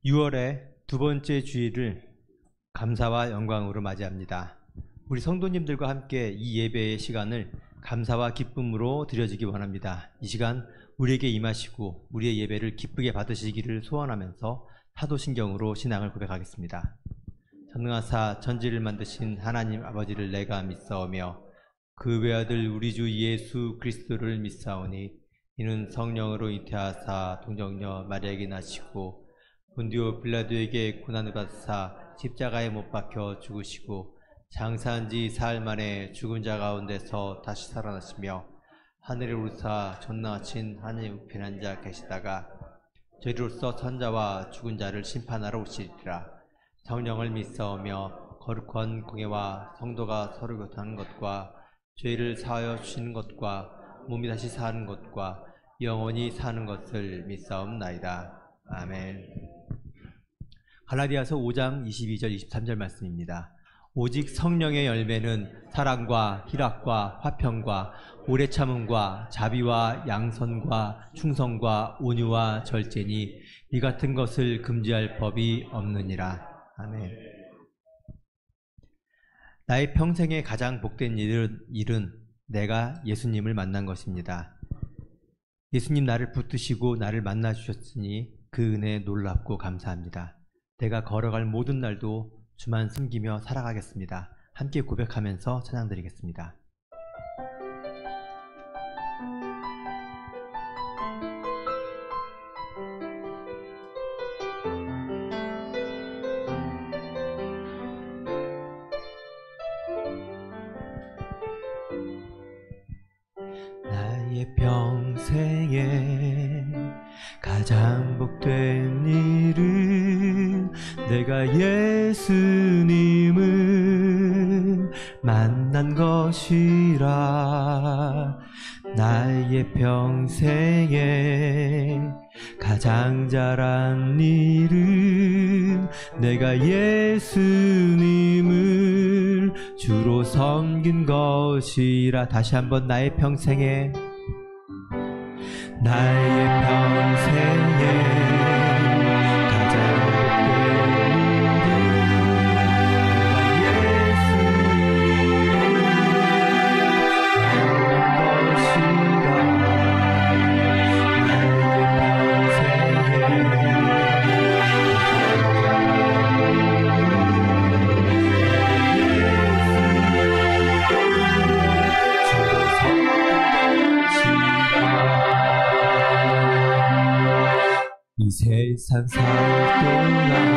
6월의 두 번째 주일을 감사와 영광으로 맞이합니다. 우리 성도님들과 함께 이 예배의 시간을 감사와 기쁨으로 드려지기 원합니다. 이 시간 우리에게 임하시고 우리의 예배를 기쁘게 받으시기를 소원하면서 사도신경으로 신앙을 고백하겠습니다. 전능하사 천지를 만드신 하나님 아버지를 내가 믿사오며 그 외아들 우리 주 예수 그리스도를 믿사오니 이는 성령으로 잉태하사 동정녀 마리아에게 나시고 본디오 빌라도에게 고난을 받으사 십자가에 못 박혀 죽으시고 장사한 지 사흘 만에 죽은 자 가운데서 다시 살아나시며 하늘에 오르사 전능하신 하나님 우편에 앉아 계시다가 저희로서 선자와 죽은 자를 심판하러 오시리라. 성령을 믿사오며 거룩한 공예와 성도가 서로 교통하는 것과 죄를 사하여 주시는 것과 몸이 다시 사는 것과 영원히 사는 것을 믿사옵나이다. 아멘. 갈라디아서 5장 22절 23절 말씀입니다. 오직 성령의 열매는 사랑과 희락과 화평과 오래 참음과 자비와 양선과 충성과 온유와 절제니 이 같은 것을 금지할 법이 없느니라. 아멘. 나의 평생에 가장 복된 일은 내가 예수님을 만난 것입니다. 예수님 나를 붙드시고 나를 만나 주셨으니 그 은혜에 놀랍고 감사합니다. 내가 걸어갈 모든 날도 주만 숨기며 살아가겠습니다. 함께 고백하면서 찬양드리겠습니다. 나의 평생에 가장 복된 일은 내가 예수님을 만난 것이라. 나의 평생에 가장 잘한 일은 내가 예수님을 주로 섬긴 것이라. 다시 한번 나의 평생에 이 세상 살 동안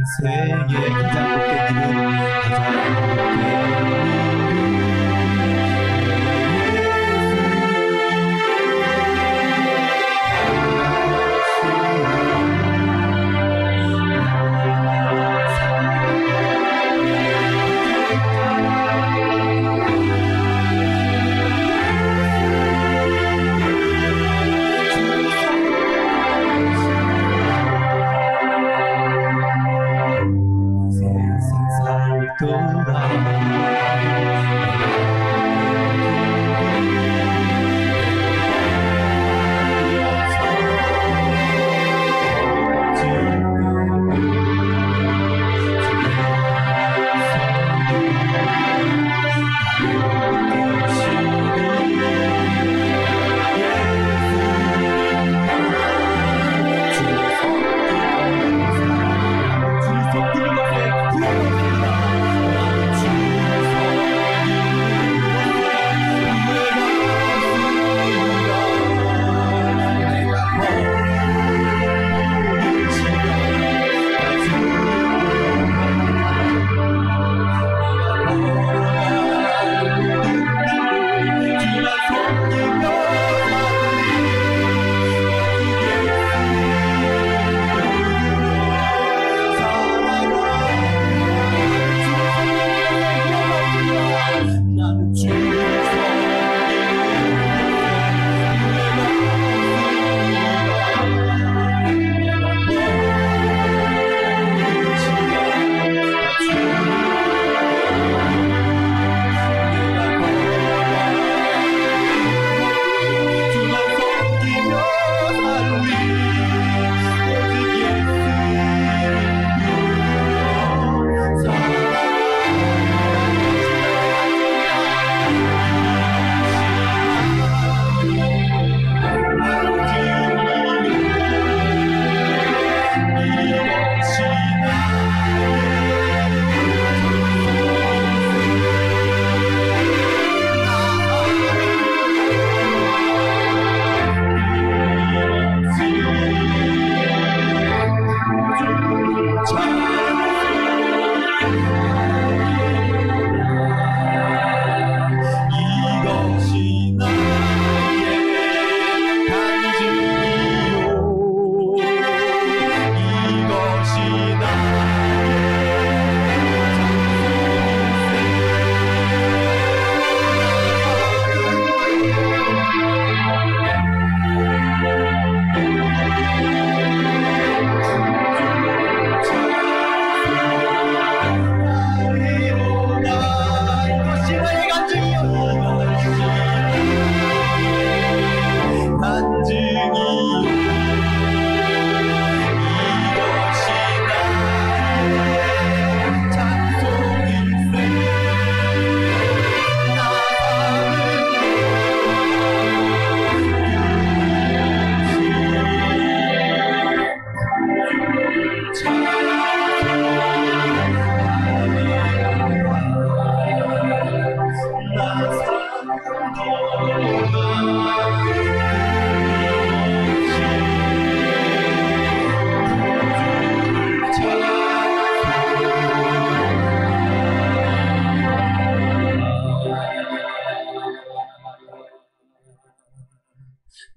평생에 가장 복된 일은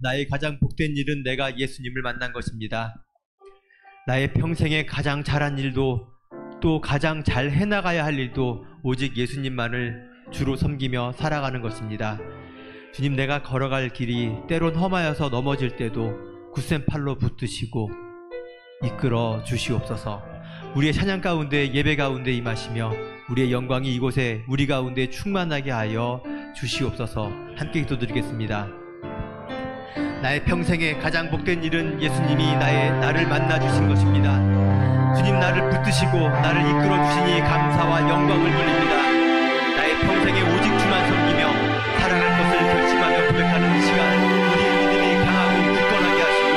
나의 가장 복된 일은 내가 예수님을 만난 것입니다. 나의 평생에 가장 잘한 일도 또 가장 잘 해나가야 할 일도 오직 예수님만을 주로 섬기며 살아가는 것입니다. 주님, 내가 걸어갈 길이 때론 험하여서 넘어질 때도 굳센 팔로 붙드시고 이끌어 주시옵소서. 우리의 찬양 가운데 예배 가운데 임하시며 우리의 영광이 이곳에 우리 가운데 충만하게 하여 주시옵소서. 함께 기도드리겠습니다. 나의 평생에 가장 복된 일은 예수님이 나를 만나 주신 것입니다. 주님, 나를 붙드시고 나를 이끌어 주시니 감사와 영광을 돌립니다. 나의 평생에 오직 주만 섬기며 살아갈 것을 결심하며 고백하는 시간, 우리의 믿음이 강하고 굳건하게 하시고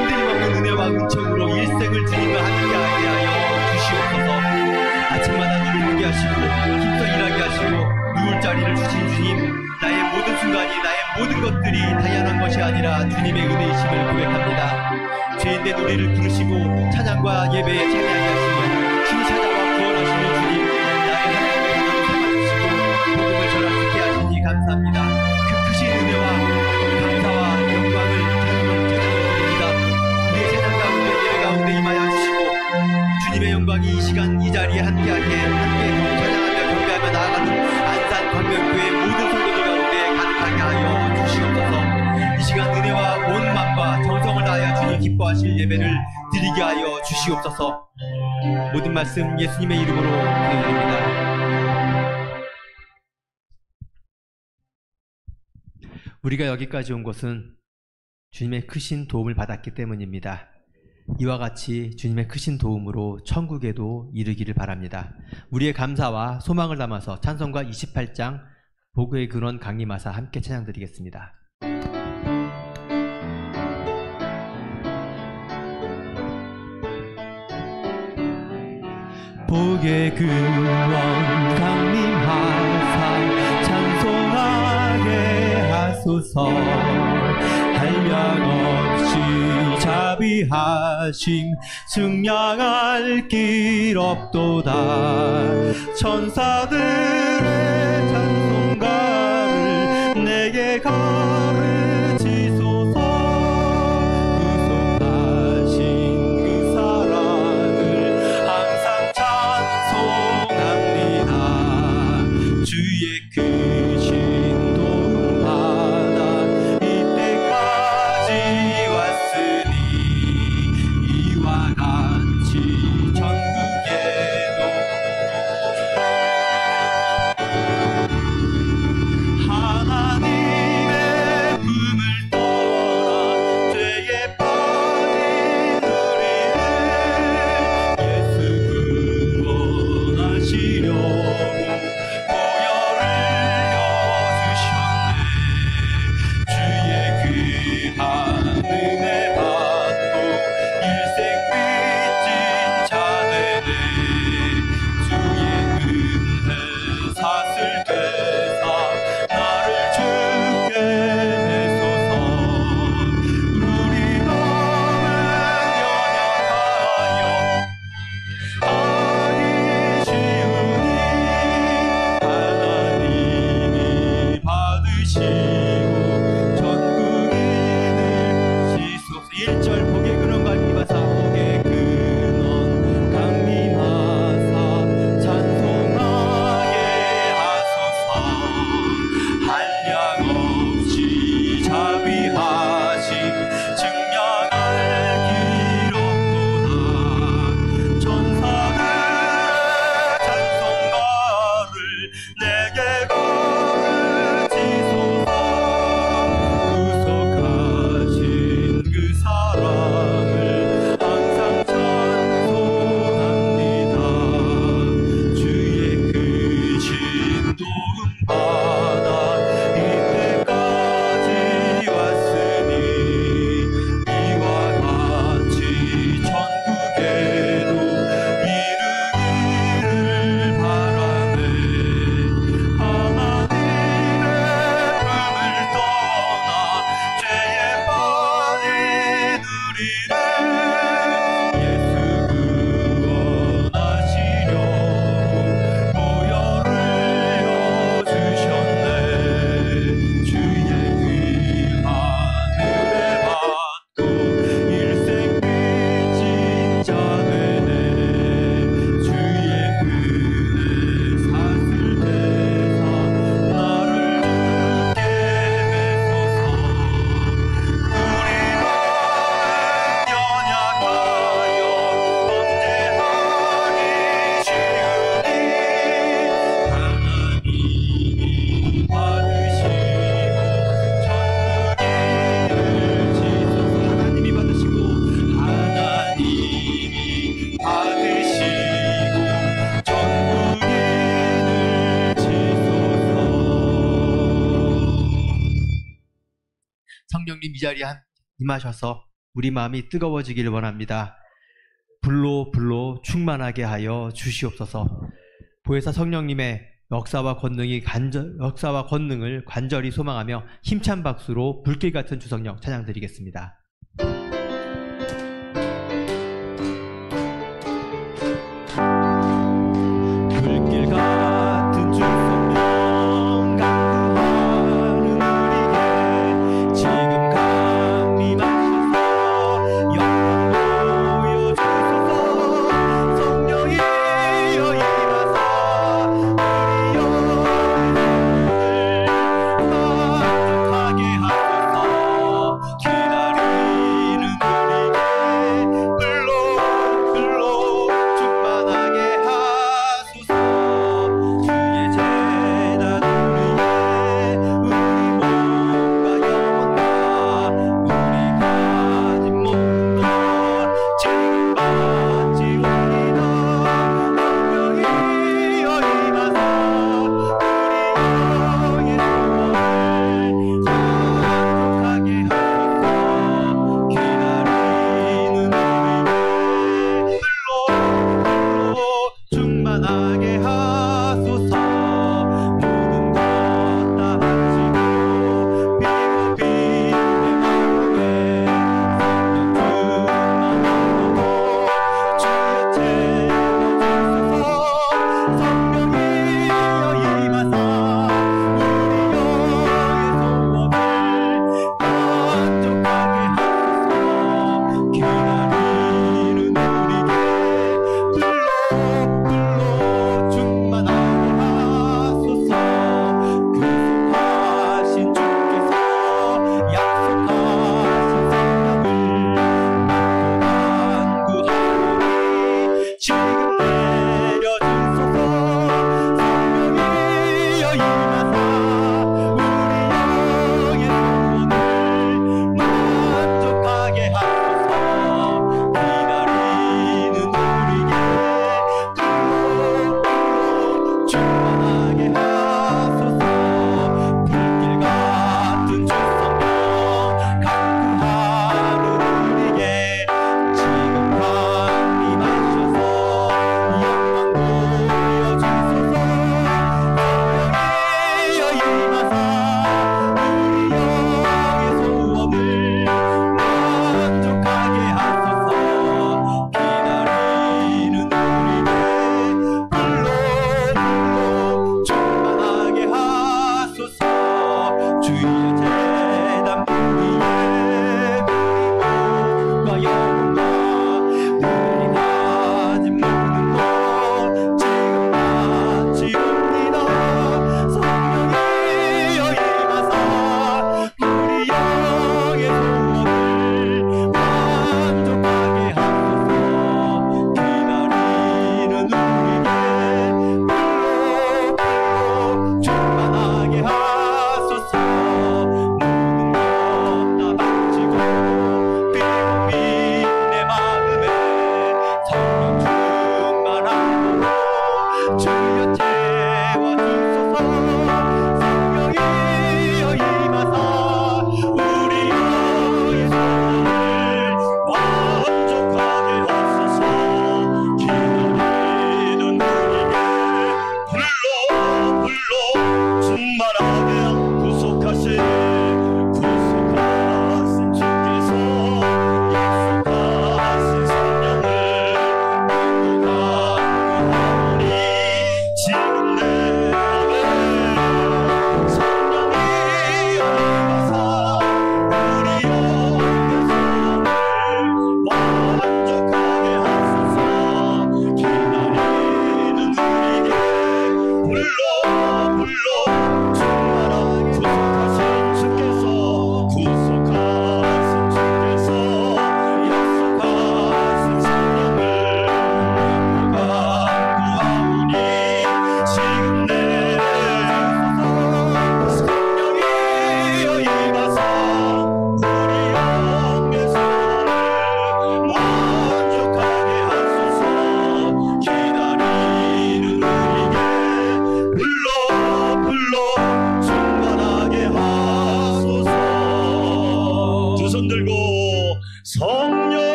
흔들림 없는 은혜와 은총으로 일생을 주님과 함께하게 하여 주시옵소서. 아침마다 눈을 뜨게 하시고 힘써 일하게 하시고 누울 자리를 주신 주님, 나의 모든 순간이 나의 모든 것들이 당연한 것이 아니라 주님의 은혜이심을 고백합니다. 죄인된 우리를 부르시고 찬양과 예배에 참여하게 하시며 감사합니다. 그 크신 은혜와 감사와 영광을 찬양을 드립니다. 우리의 찬양 가운데 예배 가운데 임하여 주시고 주님의 영광이 이 시간 이 자리에 함께하게 함께 찬양하며 경배하며 나아가는 안산 광명교회 모든 성도들 가운데 가득하게 하여 주시옵소서. 이 시간 은혜와 온 마음과 정성을 다하여 주님 기뻐하실 예배를 드리게 하여 주시옵소서. 모든 말씀 예수님의 이름으로 기도드립니다. 우리가 여기까지 온 것은 주님의 크신 도움을 받았기 때문입니다. 이와 같이 주님의 크신 도움으로 천국에도 이르기를 바랍니다. 우리의 감사와 소망을 담아서 찬송가 28장 복의 근원 강림하사 함께 찬양드리겠습니다. 복의 근원 강림하사 찬송하게 하소서. 한량없이 자비하심 승량할 길 없도다. 천사들의 찬송가를 내게 가르치소서. 구속하신 그 사랑을 항상 찬송합니다. 주의 크신 도움 받아 이때까지 왔으니 이와 같이 전국에도 하나님의 품을 떠나 죄에 빠진 우리를 예수 구원하시려고 보혈을 주셨네. 주의 귀한 은혜 받고 일생 빚진 자되네. 주의 은혜 사슬 되사 나를 주께 내소서. 우리 마음은 연약하여 하기 쉬우니 하나님이 받으시고 전국인을 지소서. 1절 복의 근원 강림하사 복의 근원 강림하사 찬송하게 하소서. 한량없이 자비하심 증량할 길 없도다. 천사들의 찬송가를 내게 가르치소서. 구속하신 그 사랑을 항상 찬송합니다. 주의 크신 도움 받아 이때까지 왔으니 이와 같이 천국에도 이르기를 바라네. 하나님의 품을 떠나 죄에 빠진 우리를 예수 구원하시려고 보혈을 주셨네. 주의 귀한 은혜 받고 일생 빚진 자 되네. 주의 은혜 사슬 되사 나를 주께 내소서. 우리 마음은 연약하여 범죄하기 쉬우니 하나님이 받으시고 전국인을 지소서. 하나님이 받으시고 전국인을 지소서. 성령님 이 자리에 임하셔서 우리 마음이 뜨거워지기를 원합니다. 불로 충만하게 하여 주시옵소서. 보혜사 성령님의 역사와 권능을 간절히 소망하며 힘찬 박수로 불길 같은 주성령 찬양드리겠습니다. 불길 같은 주성령 강구하여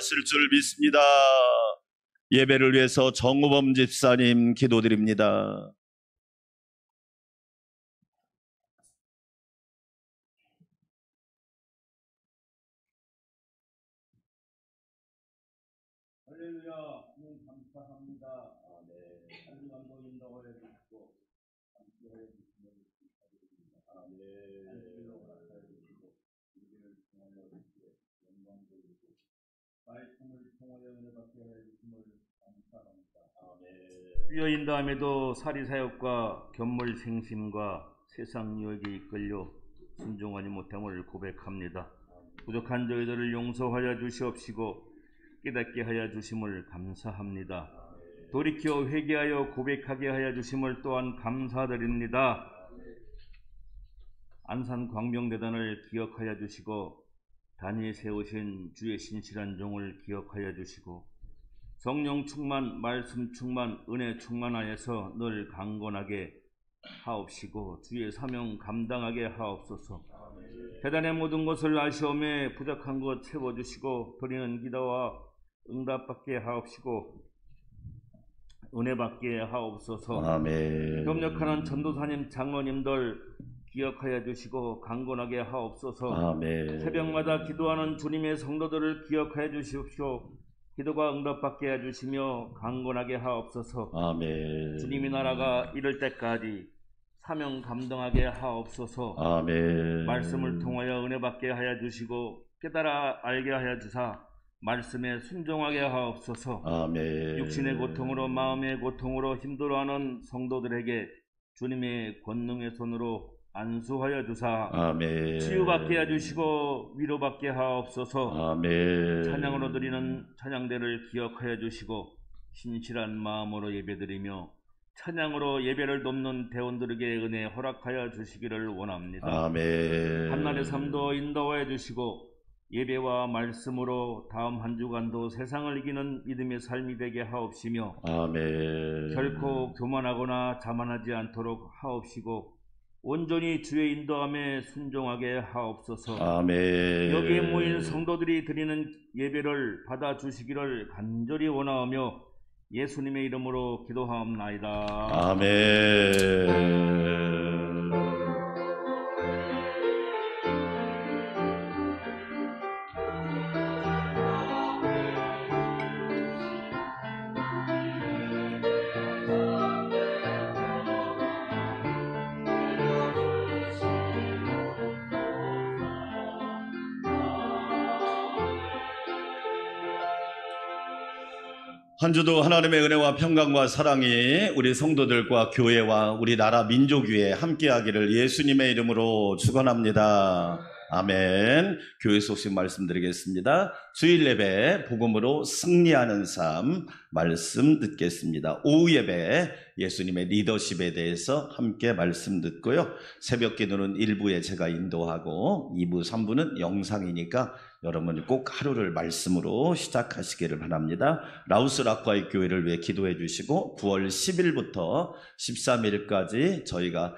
기도하실 줄 믿습니다. 예배를 위해서 정우범 집사님 기도드립니다. 할렐루야, 하나님 감사합니다. 하나님 감동 인도하여 주시고 함께하여 주시면 감사드립니다. 말씀을 통하여 은혜 받게 하여 주심을 감사합니다. 주여 인도함에도 사리사욕과 견물생심과 세상 유혹에 이끌려 순종하지 못함을 고백합니다. 부족한 저희들을 용서하여 주시옵시고 깨닫게 하여 주심을 감사합니다. 돌이켜 회개하여 고백하게 하여 주심을 또한 감사드립니다. 안산 광명대단을 기억하여 주시고 단위에 세우신 주의 신실한 종을 기억하여 주시고 성령 충만, 말씀 충만, 은혜 충만하여서 늘 강건하게 하옵시고 주의 사명 감당하게 하옵소서. 대단의 모든 것을 아시오매 부족한 것 채워주시고 드리는 기도와 응답받게 하옵시고 은혜 받게 하옵소서. 아멘. 협력하는 전도사님, 장로님들 기억하여 주시고 강건하게 하옵소서. 아멘. 새벽마다 기도하는 주님의 성도들을 기억하여 주십시오. 기도가 응답받게 해주시며 강건하게 하옵소서. 아멘. 주님의 나라가 이를 때까지 사명 감당하게 하옵소서. 아멘. 말씀을 통하여 은혜 받게 하여 주시고 깨달아 알게 하여 주사 말씀에 순종하게 하옵소서. 아멘. 육신의 고통으로 마음의 고통으로 힘들어하는 성도들에게 주님의 권능의 손으로 안수하여 주사 아멘. 치유받게 해주시고 위로받게 하옵소서. 아멘. 찬양으로 드리는 찬양대를 기억하여 주시고 신실한 마음으로 예배드리며 찬양으로 예배를 돕는 대원들에게 은혜 허락하여 주시기를 원합니다. 아멘. 한날의 삶도 인도하여 주시고 예배와 말씀으로 다음 한 주간도 세상을 이기는 믿음의 삶이 되게 하옵시며 아멘. 결코 교만하거나 자만하지 않도록 하옵시고 온전히 주의 인도함에 순종하게 하옵소서. 아멘. 여기에 모인 성도들이 드리는 예배를 받아주시기를 간절히 원하오며 예수님의 이름으로 기도하옵나이다. 아멘. 한 주도 하나님의 은혜와 평강과 사랑이 우리 성도들과 교회와 우리나라 민족 위에 함께하기를 예수님의 이름으로 축원합니다. 아멘. 교회 소식 말씀드리겠습니다. 주일 예배 복음으로 승리하는 삶 말씀 듣겠습니다. 오후 예배 예수님의 리더십에 대해서 함께 말씀 듣고요. 새벽 기도는 1부에 제가 인도하고 2부, 3부는 영상이니까 여러분 꼭 하루를 말씀으로 시작하시기를 바랍니다. 라오스 라쿠아이 교회를 위해 기도해 주시고 9월 10일부터 13일까지 저희가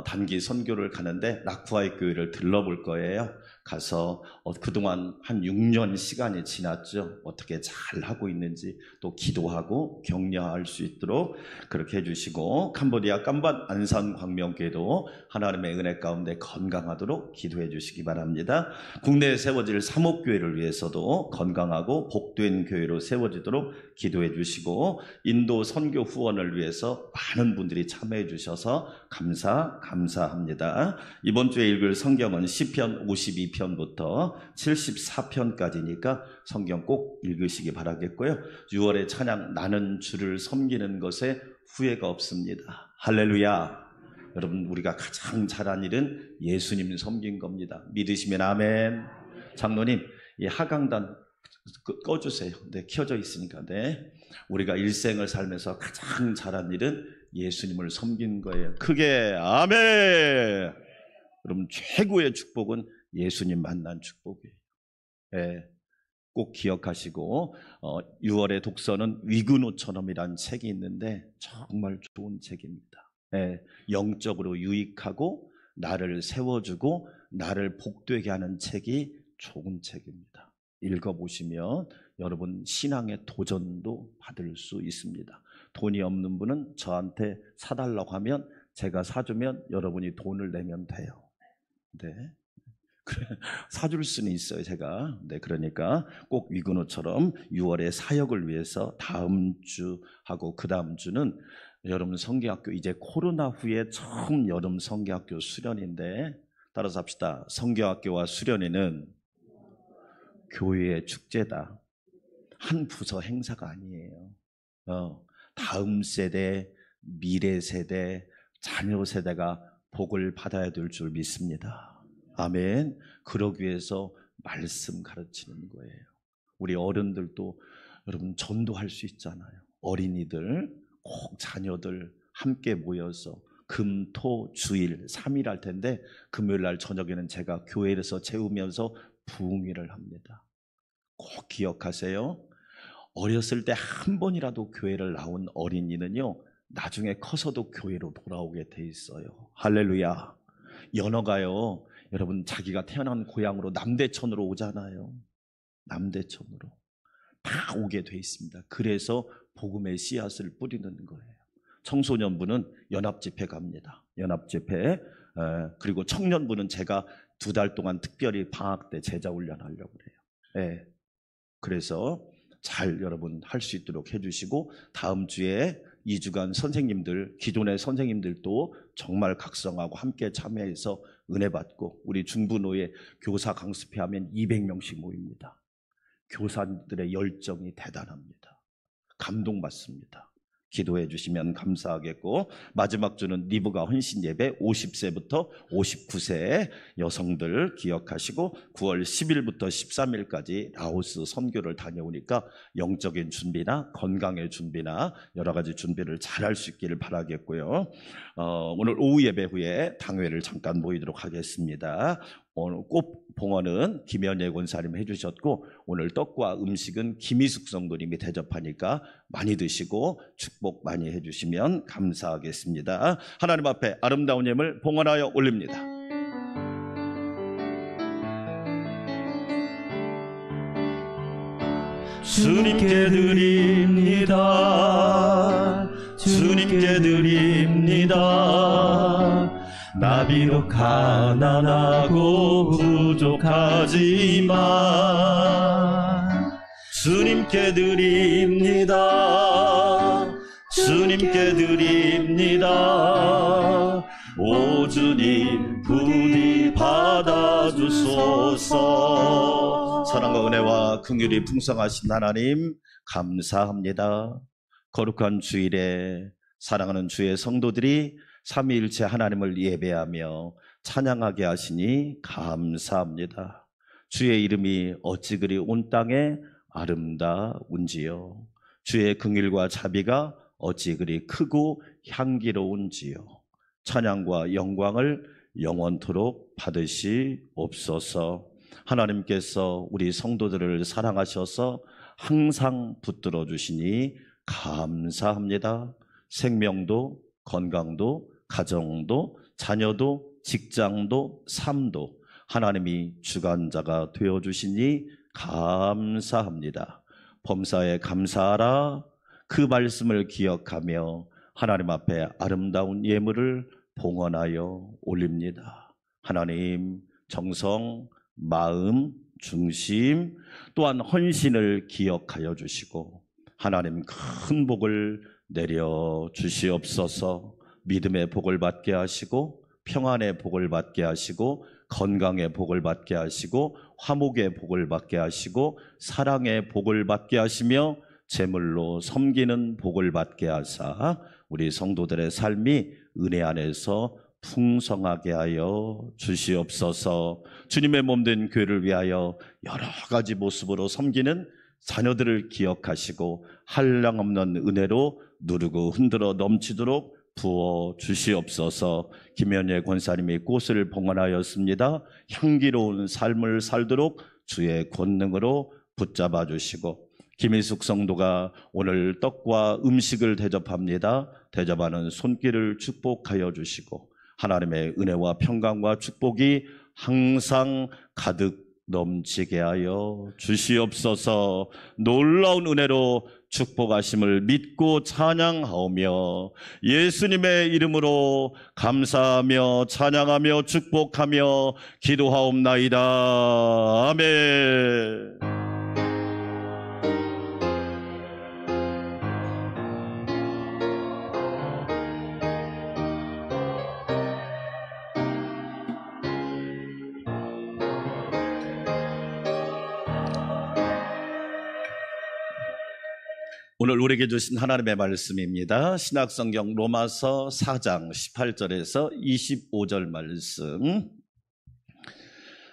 단기 선교를 가는데 라쿠아이 교회를 들러볼 거예요. 가서 그동안 한 6년 시간이 지났죠. 어떻게 잘 하고 있는지 또 기도하고 격려할 수 있도록 그렇게 해주시고 캄보디아 깜반 안산 광명교회도 하나님의 은혜 가운데 건강하도록 기도해 주시기 바랍니다. 국내에 세워질 사목교회를 위해서도 건강하고 복된 교회로 세워지도록 기도해 주시고 인도 선교 후원을 위해서 많은 분들이 참여해 주셔서 감사합니다. 이번 주에 읽을 성경은 시편 52편부터 74편까지니까 성경 꼭 읽으시기 바라겠고요. 6월의 찬양 나는 주를 섬기는 것에 후회가 없습니다. 할렐루야. 여러분 우리가 가장 잘한 일은 예수님 섬긴 겁니다. 믿으시면 아멘. 장로님 이 하강단 꺼주세요. 네, 켜져 있으니까. 네. 우리가 일생을 살면서 가장 잘한 일은 예수님을 섬긴 거예요. 크게 아멘. 여러분 최고의 축복은 예수님 만난 축복이에요. 네, 꼭 기억하시고 6월의 독서는 위근호처럼이라는 책이 있는데 정말 좋은 책입니다. 네, 영적으로 유익하고 나를 세워주고 나를 복되게 하는 책이 좋은 책입니다. 읽어보시면 여러분 신앙의 도전도 받을 수 있습니다. 돈이 없는 분은 저한테 사달라고 하면 제가 사주면 여러분이 돈을 내면 돼요. 네. 사줄 수는 있어요, 제가. 네, 그러니까 꼭 위근호처럼 6월에 사역을 위해서 다음 주하고 그 다음 주는 여러분 성경학교, 이제 코로나 후에 처음 여름 성경학교 수련인데, 따라서 합시다. 성경학교와 수련회는 교회의 축제다. 한 부서 행사가 아니에요. 다음 세대, 미래 세대, 자녀 세대가 복을 받아야 될 줄 믿습니다. 아멘. 그러기 위해서 말씀 가르치는 거예요. 우리 어른들도 여러분 전도할 수 있잖아요. 어린이들, 꼭 자녀들 함께 모여서 금, 토, 주일 3일 할 텐데 금요일 날 저녁에는 제가 교회에서 재우면서 부흥회를 합니다. 꼭 기억하세요. 어렸을 때 한 번이라도 교회를 나온 어린이는요, 나중에 커서도 교회로 돌아오게 돼 있어요. 할렐루야. 연어가요, 여러분 자기가 태어난 고향으로 남대천으로 오잖아요. 남대천으로 다 오게 돼 있습니다. 그래서 복음의 씨앗을 뿌리는 거예요. 청소년부는 연합집회 갑니다. 연합집회. 그리고 청년부는 제가 2달 동안 특별히 방학 때 제자훈련하려고 그래요. 그래서 잘 여러분 할 수 있도록 해주시고, 다음 주에 2주간 선생님들, 기존의 선생님들도 정말 각성하고 함께 참여해서 은혜 받고, 우리 중부노예 교사 강습회 하면 200명씩 모입니다. 교사들의 열정이 대단합니다. 감동받습니다. 기도해 주시면 감사하겠고, 마지막 주는 리브가 헌신 예배 50세부터 59세 여성들 기억하시고, 9월 10일부터 13일까지 라오스 선교를 다녀오니까 영적인 준비나 건강의 준비나 여러 가지 준비를 잘 할 수 있기를 바라겠고요. 오늘 오후 예배 후에 당회를 잠깐 모이도록 하겠습니다. 오늘 꽃 봉헌은 김현예 권사님 해주셨고, 오늘 떡과 음식은 김희숙 성도님이 대접하니까 많이 드시고 축복 많이 해주시면 감사하겠습니다. 하나님 앞에 아름다운 예물 봉헌하여 올립니다. 주님께 드립니다. 주님께 드립니다. 나 비록 가난하고 부족하지만 주님께 드립니다. 주님께 드립니다. 오 주님 부디 받아주소서. 사랑과 은혜와 긍휼이 풍성하신 하나님 감사합니다. 거룩한 주일에 사랑하는 주의 성도들이 삼위일체 하나님을 예배하며 찬양하게 하시니 감사합니다. 주의 이름이 어찌 그리 온 땅에 아름다운지요. 주의 긍휼과 자비가 어찌 그리 크고 향기로운지요. 찬양과 영광을 영원토록 받으시옵소서. 하나님께서 우리 성도들을 사랑하셔서 항상 붙들어 주시니 감사합니다. 생명도 건강도 가정도 자녀도 직장도 삶도 하나님이 주관자가 되어주시니 감사합니다. 범사에 감사하라. 그 말씀을 기억하며 하나님 앞에 아름다운 예물을 봉헌하여 올립니다. 하나님 정성, 마음, 중심 또한 헌신을 기억하여 주시고 하나님 큰 복을 내려 주시옵소서. 믿음의 복을 받게 하시고 평안의 복을 받게 하시고 건강의 복을 받게 하시고 화목의 복을 받게 하시고 사랑의 복을 받게 하시며 제물로 섬기는 복을 받게 하사 우리 성도들의 삶이 은혜 안에서 풍성하게 하여 주시옵소서. 주님의 몸된 교회를 위하여 여러 가지 모습으로 섬기는 자녀들을 기억하시고 한량없는 은혜로 누르고 흔들어 넘치도록 부어 주시옵소서. 김현예 권사님이 꽃을 봉헌하였습니다. 향기로운 삶을 살도록 주의 권능으로 붙잡아 주시고 김희숙 성도가 오늘 떡과 음식을 대접합니다. 대접하는 손길을 축복하여 주시고 하나님의 은혜와 평강과 축복이 항상 가득 넘치게 하여 주시옵소서. 놀라운 은혜로 축복하심을 믿고 찬양하오며 예수님의 이름으로 감사하며 찬양하며 축복하며 기도하옵나이다. 아멘. 오늘 우리에게 주신 하나님의 말씀입니다. 신약성경 로마서 4장 18절에서 25절 말씀.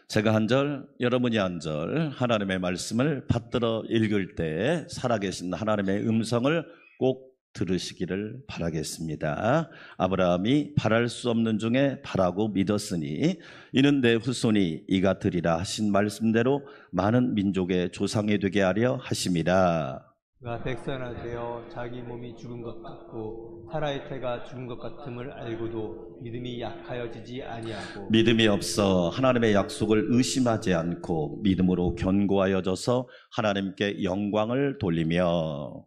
제가 한 절, 여러분이 한 절, 하나님의 말씀을 받들어 읽을 때 살아계신 하나님의 음성을 꼭 들으시기를 바라겠습니다. 아브라함이 바랄 수 없는 중에 바라고 믿었으니 이는 내 후손이 이가 되리라 하신 말씀대로 많은 민족의 조상이 되게 하려 하심이라. 그가 백성하나 되어 자기 몸이 죽은 것 같고 사라의 태가 죽은 것 같음을 알고도 믿음이 약하여지지 아니하고 믿음이 없어 하나님의 약속을 의심하지 않고 믿음으로 견고하여져서 하나님께 영광을 돌리며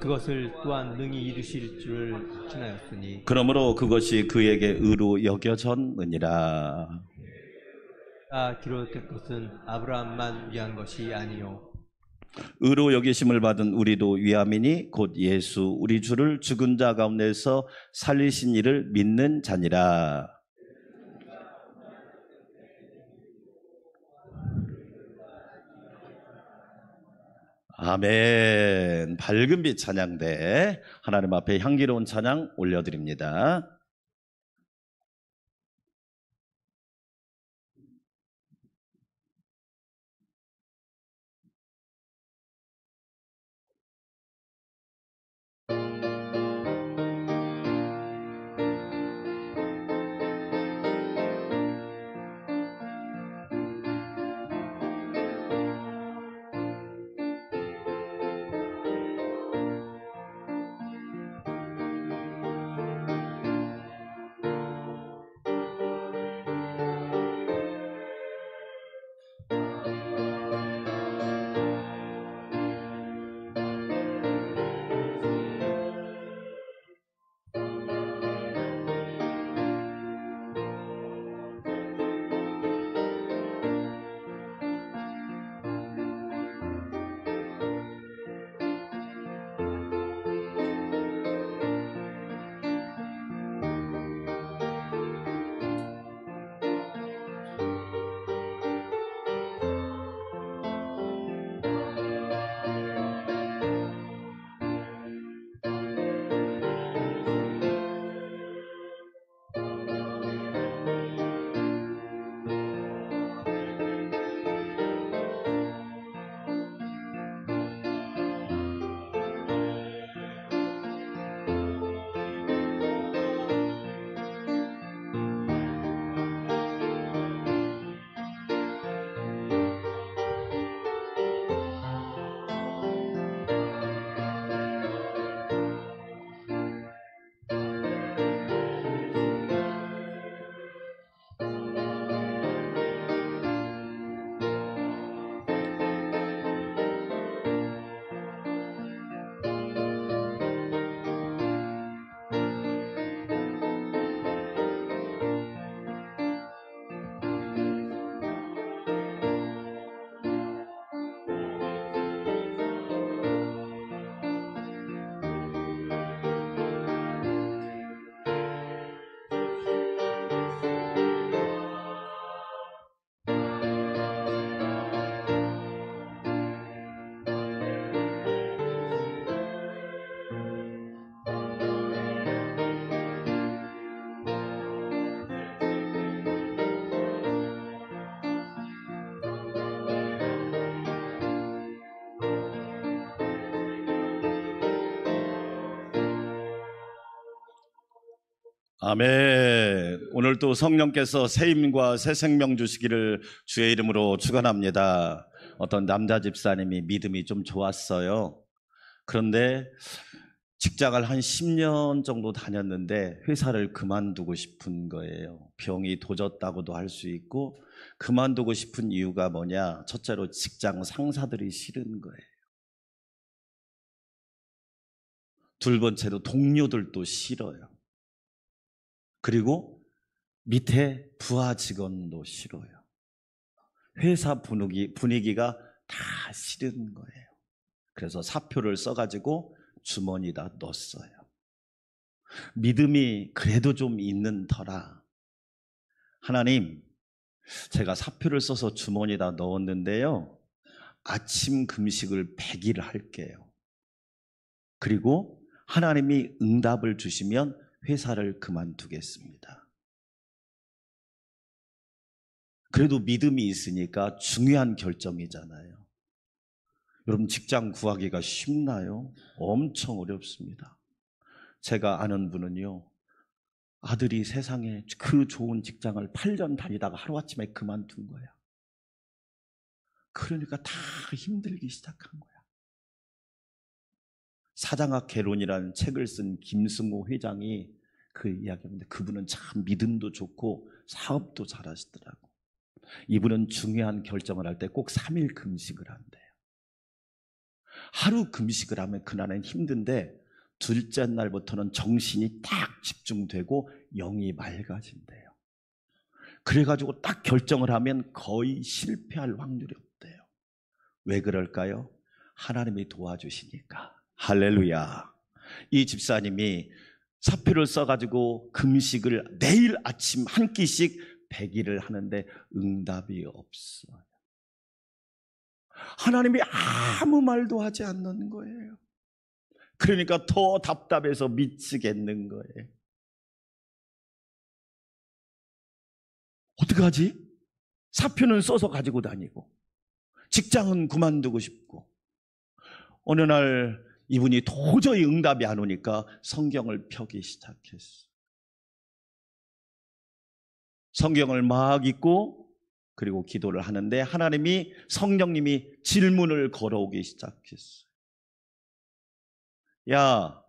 그것을 또한 능히 이루실 줄을 확신하였으니 그러므로 그것이 그에게 의로 여겨졌느니라. 기록된 것은 아브라함만 위한 것이 아니요 의로 여기심을 받은 우리도 위함이니 곧 예수 우리 주를 죽은 자 가운데서 살리신 이를 믿는 자니라. 아멘. 밝은 빛 찬양대 하나님 앞에 향기로운 찬양 올려드립니다. 아멘. 오늘도 성령께서 새 힘과 새 생명 주시기를 주의 이름으로 축원합니다. 어떤 남자 집사님이 믿음이 좀 좋았어요. 그런데 직장을 한 10년 정도 다녔는데 회사를 그만두고 싶은 거예요. 병이 도졌다고도 할 수 있고, 그만두고 싶은 이유가 뭐냐? 첫째로 직장 상사들이 싫은 거예요. 두 번째로 동료들도 싫어요. 그리고 밑에 부하 직원도 싫어요. 회사 분위기가 다 싫은 거예요. 그래서 사표를 써가지고 주머니에다 넣었어요. 믿음이 그래도 좀 있는 터라, 하나님, 제가 사표를 써서 주머니에다 넣었는데요, 아침 금식을 100일 할게요. 그리고 하나님이 응답을 주시면 회사를 그만두겠습니다. 그래도 믿음이 있으니까 중요한 결정이잖아요. 여러분, 직장 구하기가 쉽나요? 엄청 어렵습니다. 제가 아는 분은요, 아들이 세상에 그 좋은 직장을 8년 다니다가 하루아침에 그만둔 거야. 그러니까 다 힘들기 시작한 거야. 사장학 개론이라는 책을 쓴 김승호 회장이 그 이야기하는데, 그분은 참 믿음도 좋고 사업도 잘하시더라고. 이분은 중요한 결정을 할 때 꼭 3일 금식을 한대요. 하루 금식을 하면 그날은 힘든데 둘째 날부터는 정신이 딱 집중되고 영이 맑아진대요. 그래가지고 딱 결정을 하면 거의 실패할 확률이 없대요. 왜 그럴까요? 하나님이 도와주시니까. 할렐루야. 이 집사님이 사표를 써가지고 금식을 내일 아침 한 끼씩 100일을 하는데 응답이 없어요. 하나님이 아무 말도 하지 않는 거예요. 그러니까 더 답답해서 미치겠는 거예요. 어떡하지? 사표는 써서 가지고 다니고 직장은 그만두고 싶고, 어느 날 이분이 도저히 응답이 안 오니까 성경을 펴기 시작했어요. 성경을 막 읽고 그리고 기도를 하는데 하나님이, 성령님이 질문을 걸어오기 시작했어요. 야,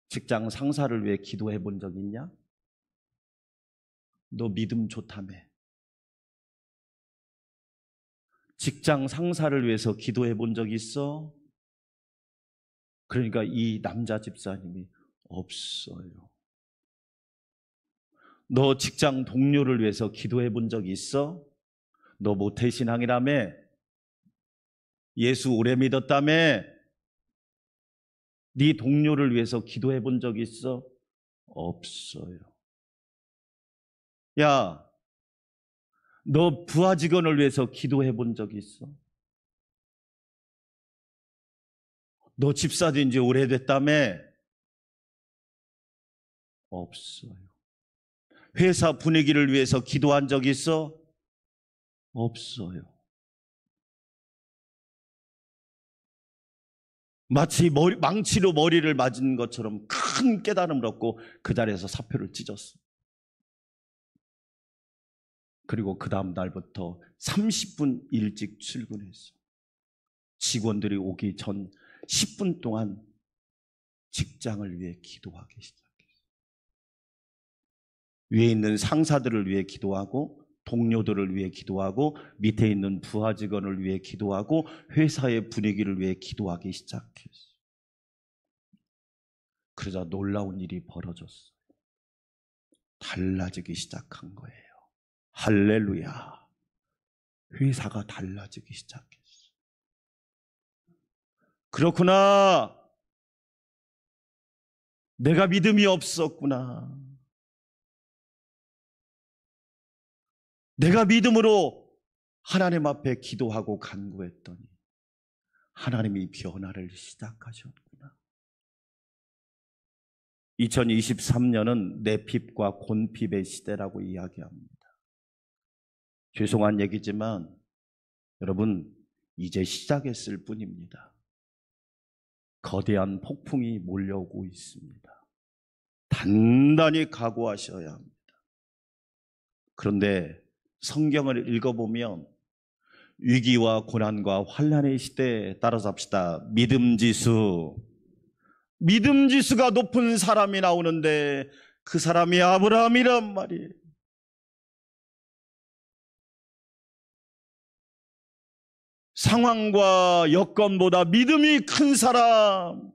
직장 상사를 위해 기도해 본 적 있냐? 너 믿음 좋다며. 직장 상사를 위해서 기도해 본 적 있어? 그러니까 이 남자 집사님이 없어요. 너 직장 동료를 위해서 기도해 본 적 있어? 너 모태신앙이라며? 예수 오래 믿었다며? 네 동료를 위해서 기도해 본 적 있어? 없어요. 야, 너 부하 직원을 위해서 기도해 본 적 있어? 너 집사 된 지 오래됐다며? 없어요. 회사 분위기를 위해서 기도한 적 있어? 없어요. 마치 망치로 머리를 맞은 것처럼 큰 깨달음을 얻고 그 자리에서 사표를 찢었어. 그리고 그 다음 날부터 30분 일찍 출근했어. 직원들이 오기 전 10분 동안 직장을 위해 기도하기 시작했어. 위에 있는 상사들을 위해 기도하고, 동료들을 위해 기도하고, 밑에 있는 부하 직원을 위해 기도하고, 회사의 분위기를 위해 기도하기 시작했어. 그러자 놀라운 일이 벌어졌어. 달라지기 시작한 거예요. 할렐루야. 회사가 달라지기 시작했어. 그렇구나. 내가 믿음이 없었구나. 내가 믿음으로 하나님 앞에 기도하고 간구했더니 하나님이 변화를 시작하셨구나. 2023년은 내핍과 곤핍의 시대라고 이야기합니다. 죄송한 얘기지만 여러분, 이제 시작했을 뿐입니다. 거대한 폭풍이 몰려오고 있습니다. 단단히 각오하셔야 합니다. 그런데 성경을 읽어보면 위기와 고난과 환난의 시대에 따라서 합시다. 믿음 지수 믿음 지수가 높은 사람이 나오는데 그 사람이 아브라함이란 말이에요. 상황과 여건보다 믿음이 큰 사람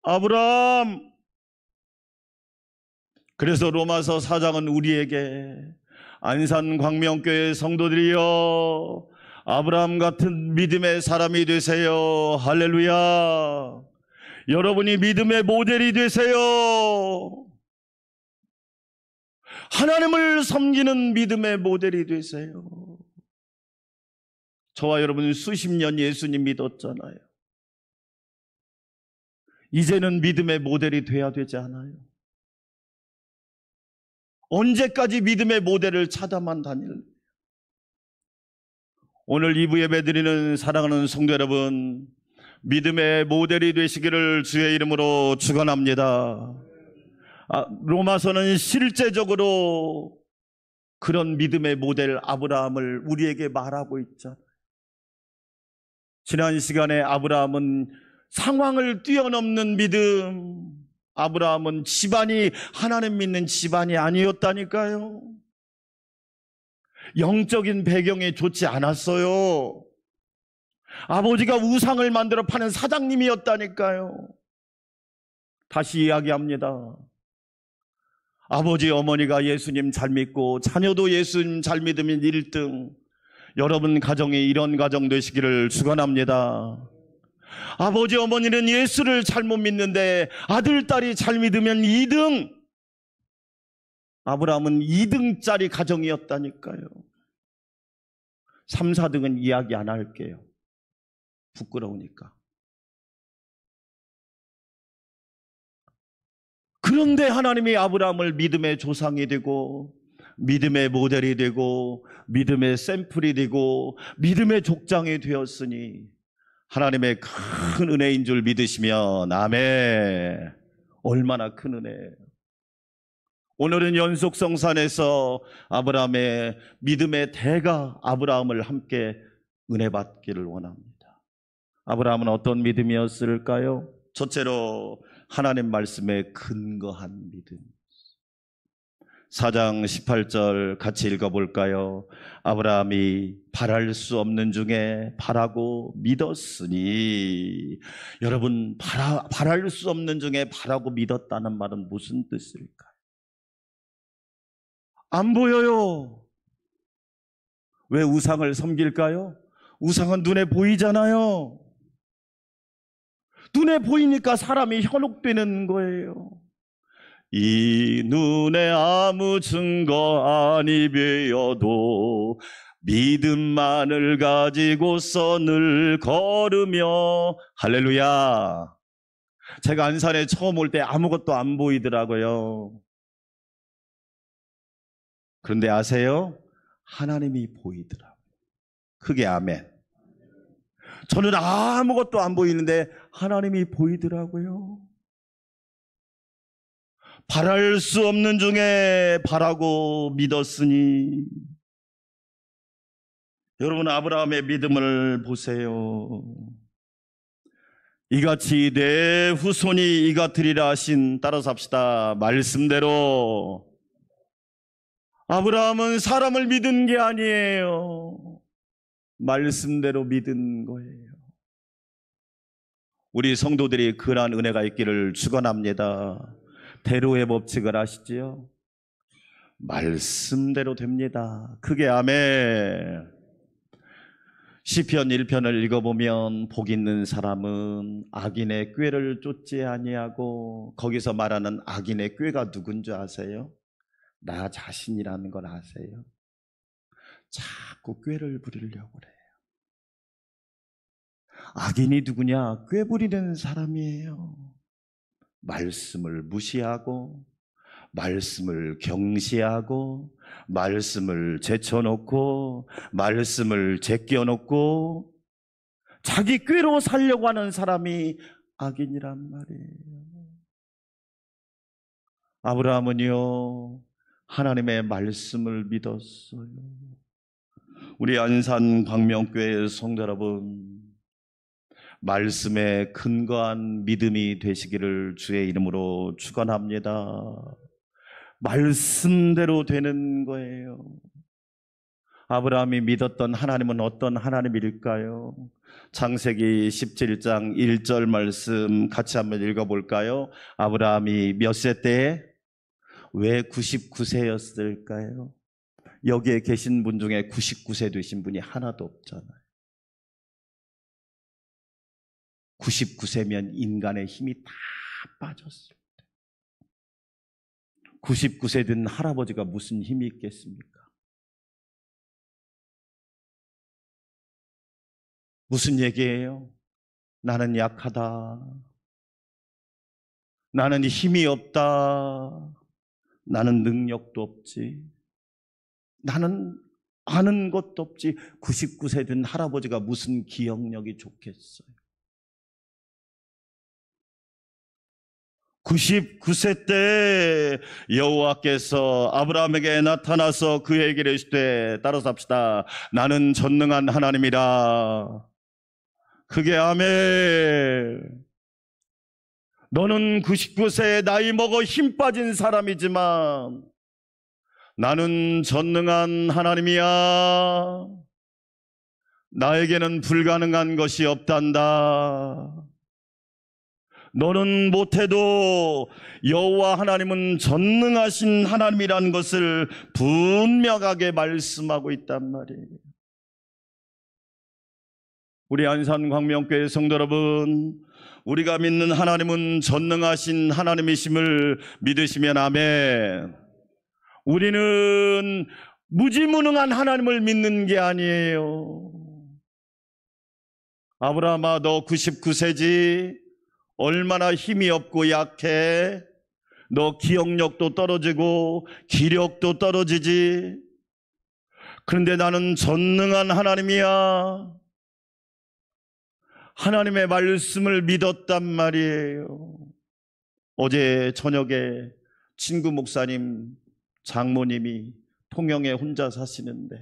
아브라함. 그래서 로마서 4장은 우리에게 안산광명교회 성도들이여 아브라함 같은 믿음의 사람이 되세요. 할렐루야. 여러분이 믿음의 모델이 되세요. 하나님을 섬기는 믿음의 모델이 되세요. 저와 여러분 수십 년 예수님 믿었잖아요. 이제는 믿음의 모델이 돼야 되지 않아요? 언제까지 믿음의 모델을 찾아만 다닐래? 오늘 2부 예배 드리는 사랑하는 성도 여러분, 믿음의 모델이 되시기를 주의 이름으로 축원합니다. 로마서는 실제적으로 그런 믿음의 모델 아브라함을 우리에게 말하고 있잖아요. 지난 시간에 아브라함은 상황을 뛰어넘는 믿음, 아브라함은 집안이 하나님 믿는 집안이 아니었다니까요. 영적인 배경이 좋지 않았어요. 아버지가 우상을 만들어 파는 사장님이었다니까요. 다시 이야기합니다. 아버지 어머니가 예수님 잘 믿고 자녀도 예수님 잘 믿으면 1등. 여러분 가정에 이런 가정 되시기를 축원합니다. 아버지 어머니는 예수를 잘못 믿는데 아들 딸이 잘 믿으면 2등. 아브라함은 2등짜리 가정이었다니까요. 3, 4등은 이야기 안 할게요. 부끄러우니까. 그런데 하나님이 아브라함을 믿음의 조상이 되고 믿음의 모델이 되고 믿음의 샘플이 되고 믿음의 족장이 되었으니 하나님의 큰 은혜인 줄 믿으시면 아멘. 얼마나 큰 은혜예요. 오늘은 연속성산에서 아브라함의 믿음의 대가 아브라함을 함께 은혜 받기를 원합니다. 아브라함은 어떤 믿음이었을까요? 첫째로 하나님 말씀에 근거한 믿음. 4장 18절 같이 읽어볼까요? 아브라함이 바랄 수 없는 중에 바라고 믿었으니. 여러분, 바랄 수 없는 중에 바라고 믿었다는 말은 무슨 뜻일까요? 안 보여요. 왜 우상을 섬길까요? 우상은 눈에 보이잖아요. 눈에 보이니까 사람이 현혹되는 거예요. 이 눈에 아무 증거 아니 배어도 믿음만을 가지고서 늘 걸으며. 할렐루야. 제가 안산에 처음 올 때 아무것도 안 보이더라고요. 그런데 아세요? 하나님이 보이더라고요. 크게 아멘. 저는 아무것도 안 보이는데 하나님이 보이더라고요. 바랄 수 없는 중에 바라고 믿었으니. 여러분, 아브라함의 믿음을 보세요. 이같이 내 후손이 이같으리라 하신, 따라서 합시다. 말씀대로. 아브라함은 사람을 믿은 게 아니에요. 말씀대로 믿은 거예요. 우리 성도들이 그러한 은혜가 있기를 축원합니다. 대로의 법칙을 아시지요? 말씀대로 됩니다. 크게 아멘. 시편 1편을 읽어보면 복 있는 사람은 악인의 꾀를 쫓지 아니하고, 거기서 말하는 악인의 꾀가 누군 줄 아세요? 나 자신이라는 걸 아세요? 자꾸 꾀를 부리려고 그래요. 악인이 누구냐? 꾀 부리는 사람이에요. 말씀을 무시하고, 말씀을 경시하고, 말씀을 제쳐놓고, 말씀을 제껴놓고 자기 꾀로 살려고 하는 사람이 악인이란 말이에요. 아브라함은요, 하나님의 말씀을 믿었어요. 우리 안산 광명교회 성도 여러분, 말씀에 근거한 믿음이 되시기를 주의 이름으로 축원합니다. 말씀대로 되는 거예요. 아브라함이 믿었던 하나님은 어떤 하나님일까요? 창세기 17장 1절 말씀 같이 한번 읽어볼까요? 아브라함이 몇 세 때에 왜 99세였을까요? 여기에 계신 분 중에 99세 되신 분이 하나도 없잖아요. 99세면 인간의 힘이 다 빠졌어요. 99세 된 할아버지가 무슨 힘이 있겠습니까? 무슨 얘기예요? 나는 약하다. 나는 힘이 없다. 나는 능력도 없지. 나는 아는 것도 없지. 99세 된 할아버지가 무슨 기억력이 좋겠어요? 99세 때 여호와께서 아브라함에게 나타나서 그에게 이르시되, 따라서 합시다. 나는 전능한 하나님이라. 그게 아멘. 너는 99세에 나이 먹어 힘 빠진 사람이지만 나는 전능한 하나님이야. 나에게는 불가능한 것이 없단다. 너는 못해도 여호와 하나님은 전능하신 하나님이라는 것을 분명하게 말씀하고 있단 말이에요. 우리 안산광명교회 성도 여러분, 우리가 믿는 하나님은 전능하신 하나님이심을 믿으시면 아멘. 우리는 무지무능한 하나님을 믿는 게 아니에요. 아브라함아, 너 99세지? 얼마나 힘이 없고 약해? 너 기억력도 떨어지고 기력도 떨어지지? 그런데 나는 전능한 하나님이야. 하나님의 말씀을 믿었단 말이에요. 어제 저녁에 친구 목사님, 장모님이 통영에 혼자 사시는데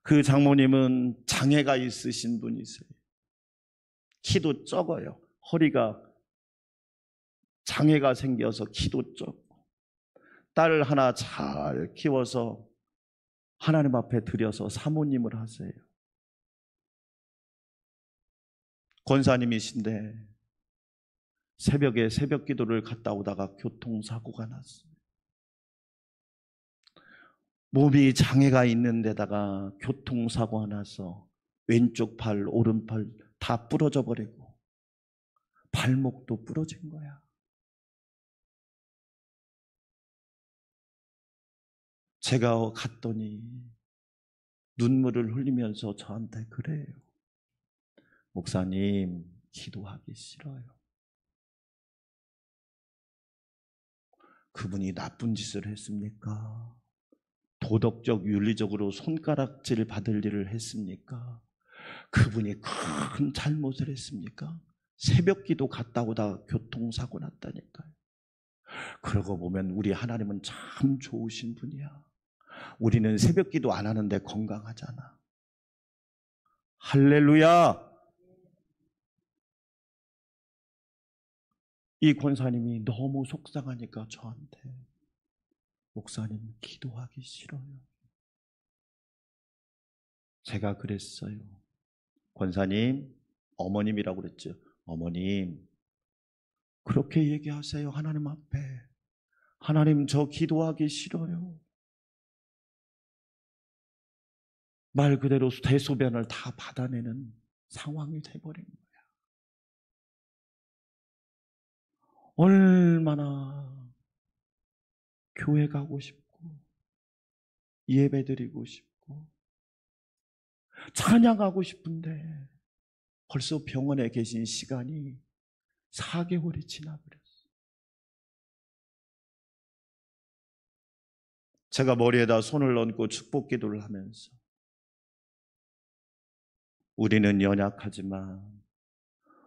그 장모님은 장애가 있으신 분이세요. 키도 적어요. 허리가 장애가 생겨서 키도 적고 딸을 하나 잘 키워서 하나님 앞에 들여서 사모님을 하세요. 권사님이신데 새벽에 새벽 기도를 갔다 오다가 교통사고가 났어요. 몸이 장애가 있는 데다가 교통사고가 나서 왼쪽 팔, 오른팔 다 부러져 버리고 발목도 부러진 거야. 제가 갔더니 눈물을 흘리면서 저한테 그래요. 목사님, 기도하기 싫어요. 그분이 나쁜 짓을 했습니까? 도덕적, 윤리적으로 손가락질 받을 일을 했습니까? 그분이 큰 잘못을 했습니까? 새벽 기도 갔다 오다가 교통사고 났다니까요. 그러고 보면 우리 하나님은 참 좋으신 분이야. 우리는 새벽 기도 안 하는데 건강하잖아. 할렐루야! 이 권사님이 너무 속상하니까 저한테, 목사님, 기도하기 싫어요. 제가 그랬어요. 권사님, 어머님이라고 그랬죠. 어머님, 그렇게 얘기하세요. 하나님 앞에. 하나님, 저 기도하기 싫어요. 말 그대로 대소변을 다 받아내는 상황이 돼버린 거야. 얼마나 교회 가고 싶고 예배 드리고 싶고 찬양하고 싶은데 벌써 병원에 계신 시간이 4개월이 지나버렸어요. 제가 머리에다 손을 얹고 축복 기도를 하면서, 우리는 연약하지만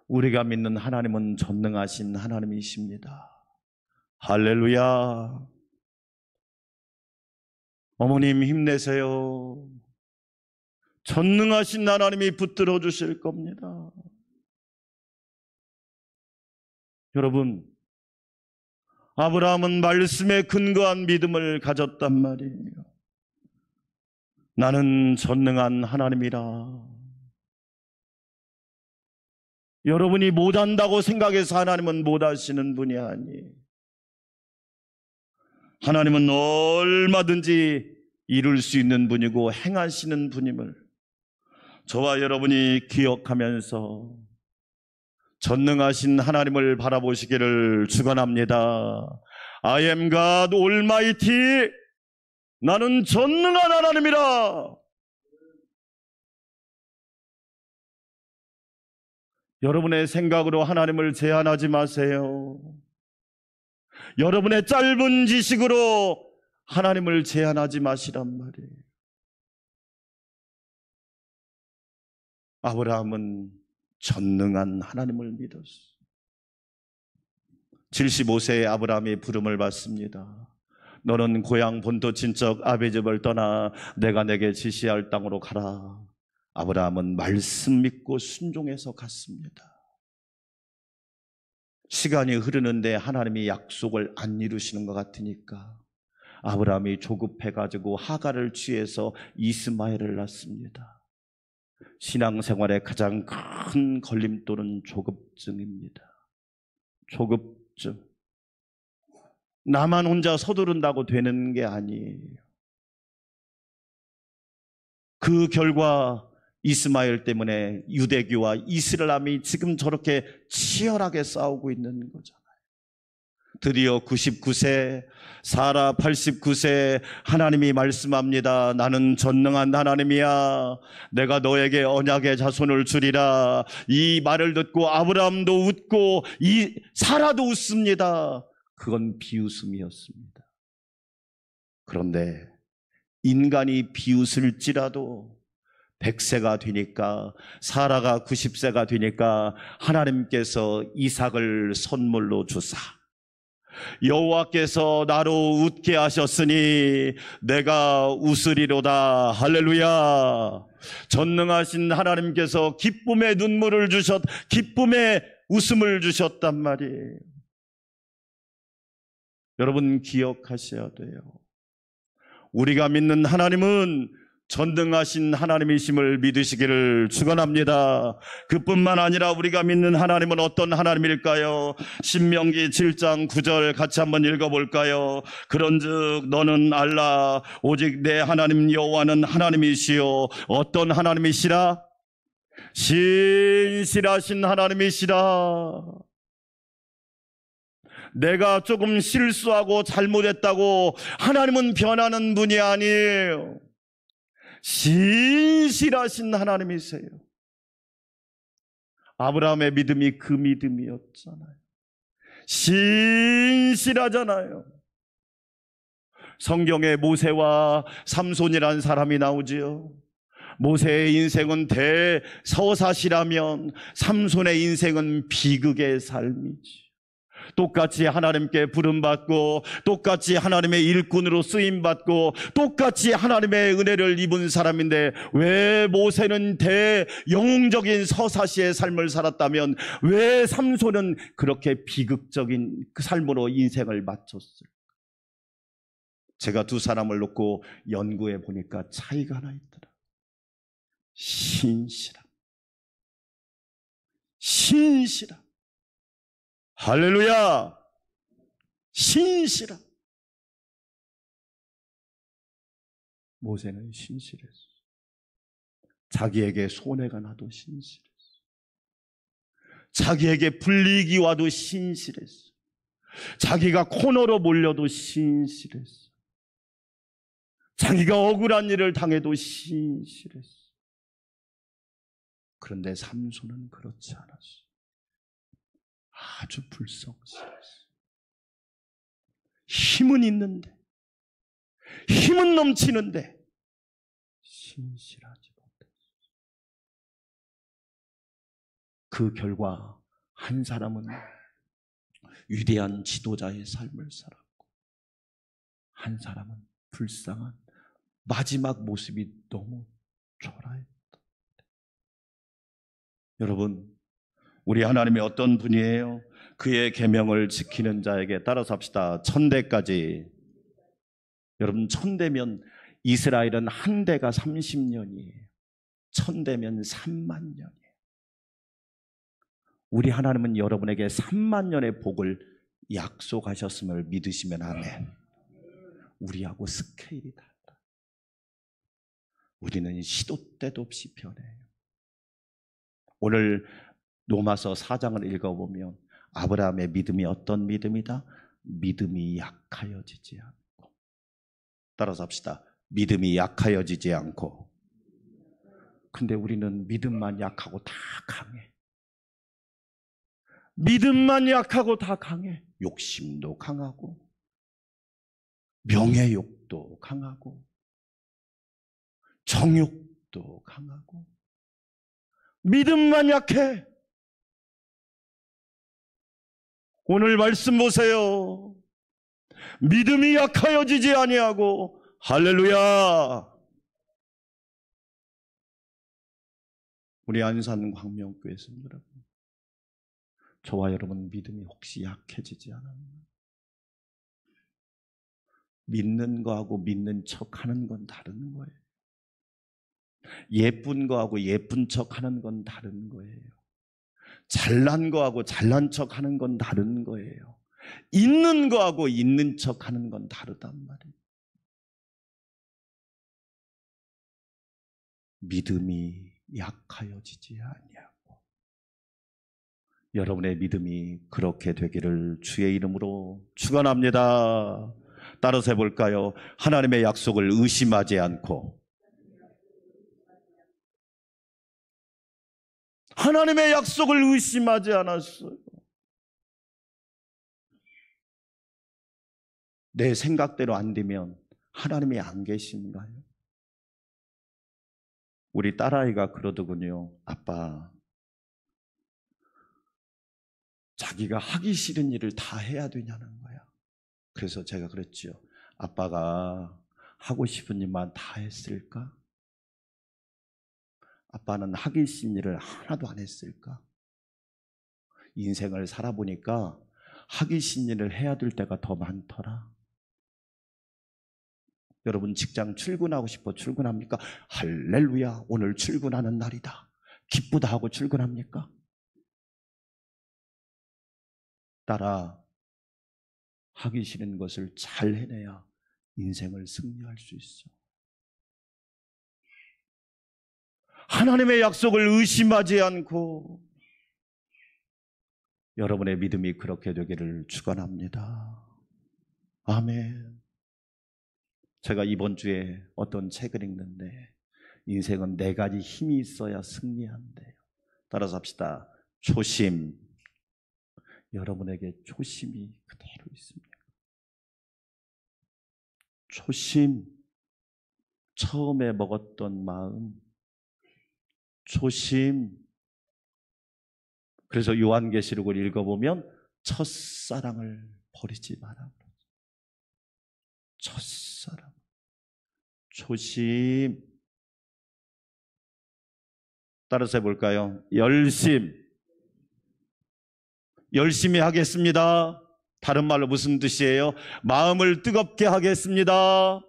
우리가 믿는 하나님은 전능하신 하나님이십니다. 할렐루야. 어머님, 힘내세요. 전능하신 하나님이 붙들어 주실 겁니다. 여러분, 아브라함은 말씀에 근거한 믿음을 가졌단 말이에요. 나는 전능한 하나님이라. 여러분이 못한다고 생각해서 하나님은 못하시는 분이 아니에요. 하나님은 얼마든지 이룰 수 있는 분이고 행하시는 분임을 저와 여러분이 기억하면서 전능하신 하나님을 바라보시기를 축원합니다. I am God Almighty. 나는 전능한 하나님이라. 여러분의 생각으로 하나님을 제한하지 마세요. 여러분의 짧은 지식으로 하나님을 제한하지 마시란 말이에요. 아브라함은 전능한 하나님을 믿었어요. 75세의 아브라함이 부름을 받습니다. 너는 고향 본토 친척 아비집을 떠나 내가 내게 지시할 땅으로 가라. 아브라함은 말씀 믿고 순종해서 갔습니다. 시간이 흐르는데 하나님이 약속을 안 이루시는 것 같으니까 아브라함이 조급해가지고 하갈을 취해서 이스마엘을 낳습니다. 신앙생활의 가장 큰 걸림돌은 조급증입니다. 조급증. 나만 혼자 서두른다고 되는 게 아니에요. 그 결과 이스마엘 때문에 유대교와 이스라엘이 지금 저렇게 치열하게 싸우고 있는 거잖아요. 드디어 99세, 사라 89세, 하나님이 말씀합니다. 나는 전능한 하나님이야. 내가 너에게 언약의 자손을 주리라. 이 말을 듣고 아브라함도 웃고 이 사라도 웃습니다. 그건 비웃음이었습니다. 그런데 인간이 비웃을지라도 100세가 되니까, 사라가 90세가 되니까 하나님께서 이삭을 선물로 주사 여호와께서 나로 웃게 하셨으니 내가 웃으리로다. 할렐루야. 전능하신 하나님께서 기쁨의 눈물을 기쁨의 웃음을 주셨단 말이에요. 여러분 기억하셔야 돼요. 우리가 믿는 하나님은 전능하신 하나님이심을 믿으시기를 축원합니다. 그뿐만 아니라 우리가 믿는 하나님은 어떤 하나님일까요? 신명기 7장 9절 같이 한번 읽어볼까요? 그런즉 너는 알라 오직 내 하나님 여호와는 하나님이시요 어떤 하나님이시라? 신실하신 하나님이시라. 내가 조금 실수하고 잘못했다고 하나님은 변하는 분이 아니에요. 신실하신 하나님이세요. 아브라함의 믿음이 그 믿음이었잖아요. 신실하잖아요. 성경에 모세와 삼손이라는 사람이 나오지요. 모세의 인생은 대서사시라면 삼손의 인생은 비극의 삶이지. 똑같이 하나님께 부름받고 똑같이 하나님의 일꾼으로 쓰임받고 똑같이 하나님의 은혜를 입은 사람인데 왜 모세는 대영웅적인 서사시의 삶을 살았다면 왜 삼손은 그렇게 비극적인 그 삶으로 인생을 마쳤을까? 제가 두 사람을 놓고 연구해 보니까 차이가 하나 있더라. 신실함. 할렐루야. 신실함. 모세는 신실했어. 자기에게 손해가 나도 신실했어. 자기에게 불이익이 와도 신실했어. 자기가 코너로 몰려도 신실했어. 자기가 억울한 일을 당해도 신실했어. 그런데 삼손은 그렇지 않았어. 아주 불성실했어. 힘은 있는데, 힘은 넘치는데 신실하지 못했어. 그 결과 한 사람은 위대한 지도자의 삶을 살았고 한 사람은 불쌍한 마지막 모습이 너무 초라했다. 여러분, 우리 하나님이 어떤 분이에요? 그의 계명을 지키는 자에게 따라서 합시다. 1000대까지. 여러분 1000대면 이스라엘은 한 대가 30년이에요. 1000대면 3만 년이에요. 우리 하나님은 여러분에게 3만 년의 복을 약속하셨음을 믿으시면 아멘. 우리하고 스케일이 달라. 우리는 시도 때도 없이 변해요. 오늘 로마서 4장을 읽어보면 아브라함의 믿음이 어떤 믿음이다? 믿음이 약하여지지 않고. 따라서 합시다. 믿음이 약하여지지 않고. 근데 우리는 믿음만 약하고 다 강해. 믿음만 약하고 다 강해. 욕심도 강하고 명예욕도 강하고 정욕도 강하고 믿음만 약해. 오늘 말씀 보세요. 믿음이 약하여지지 아니하고. 할렐루야. 우리 안산 광명교회에서 여러분, 저와 여러분 믿음이 혹시 약해지지 않았나? 믿는 거하고 믿는 척하는 건 다른 거예요. 예쁜 거하고 예쁜 척하는 건 다른 거예요. 잘난 거하고 잘난 척하는 건 다른 거예요. 있는 거하고 있는 척하는 건 다르단 말이에요. 믿음이 약하여지지 아니하고. 여러분의 믿음이 그렇게 되기를 주의 이름으로 축원합니다. 따라서 해볼까요? 하나님의 약속을 의심하지 않고, 하나님의 약속을 의심하지 않았어요. 내 생각대로 안 되면 하나님이 안 계신가요? 우리 딸아이가 그러더군요. 아빠, 자기가 하기 싫은 일을 다 해야 되냐는 거야. 그래서 제가 그랬죠. 아빠가 하고 싶은 일만 다 했을까? 아빠는 하기 싫은 일을 하나도 안 했을까? 인생을 살아보니까 하기 싫은 일을 해야 될 때가 더 많더라. 여러분 직장 출근하고 싶어 출근합니까? 할렐루야, 오늘 출근하는 날이다. 기쁘다 하고 출근합니까? 따라 하기 싫은 것을 잘 해내야 인생을 승리할 수 있어. 하나님의 약속을 의심하지 않고. 여러분의 믿음이 그렇게 되기를 축원합니다. 아멘. 제가 이번 주에 어떤 책을 읽는데, 인생은 4가지 힘이 있어야 승리한대요. 따라서 합시다. 초심. 여러분에게 초심이 그대로 있습니다. 초심. 처음에 먹었던 마음. 초심. 그래서 요한계시록을 읽어보면 첫사랑을 버리지 마라. 첫사랑. 초심. 따라서 해볼까요? 열심. 열심히 하겠습니다. 다른 말로 무슨 뜻이에요? 마음을 뜨겁게 하겠습니다.